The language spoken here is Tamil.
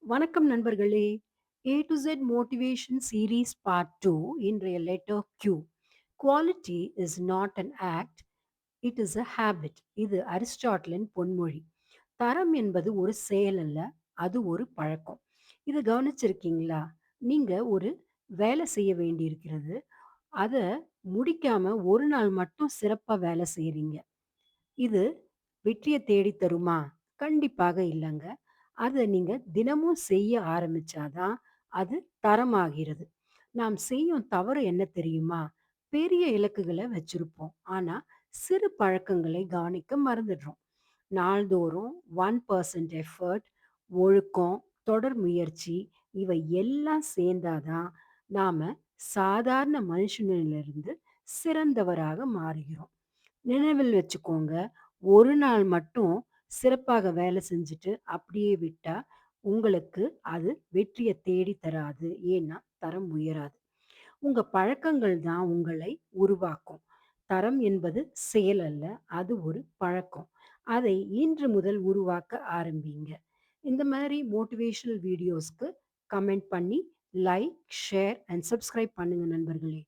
வணக்கம் நண்பர்களே! A to Z motivation series part 2 இன்றைய letter Q. Quality is not an act, it is a habit. இது அரிஸ்டாட்டிலின் பொன்மொழி. தரம் என்பது ஒரு செயல் அல்ல, அது ஒரு பழக்கம். இத கவனிச்சிருக்கீங்களா? நீங்க ஒரு வேலை செய்ய வேண்டியிருக்கிறது. அத முடிக்காம ஒரு நாள் மட்டும் சிறப்பா வேலை செய்றீங்க. இது வெற்றிய தேடி தருமா? கண்டிப்பாக இல்லங்க. அத நீங்க தினமும் செய்ய ஆரம்பிச்சா தான் அது தரமாகிறது. நாம் செய்யும் தவறு என்ன தெரியுமா? பெரிய இலக்குகள வச்சிருப்போம். ஆனா, சிறு பழக்கங்களை கவனிக்க மறந்துடுறோம். நாள்தோறும் 1% எஃபர்ட், ஒழுக்கம், தொடர் முயற்சி இவை எல்லாம் சேர்ந்தா தான் நாம சாதாரண மனுஷனிலிருந்து சிறந்தவராக மாறுகிறோம். நினைவில் வச்சுக்கோங்க. ஒரு நாள் மட்டும் சிறப்பாக வேலை செஞ்சுட்டு அப்படியே விட்டா, உங்களுக்கு அது வெற்றிய தேடி தராது. ஏன்னா, தரம் உயராது. உங்க பழக்கங்கள் தான் உங்களை உருவாக்கும். தரம் என்பது செயல் அல்ல, அது ஒரு பழக்கம். அதை இன்று முதல் உருவாக்க ஆரம்பிங்க. இந்த மாரி மோட்டிவேஷனல் வீடியோஸ்க்கு கமெண்ட் பண்ணி, லைக், ஷேர் அண்ட் சப்ஸ்கிரைப் பண்ணுங்க நண்பர்களே.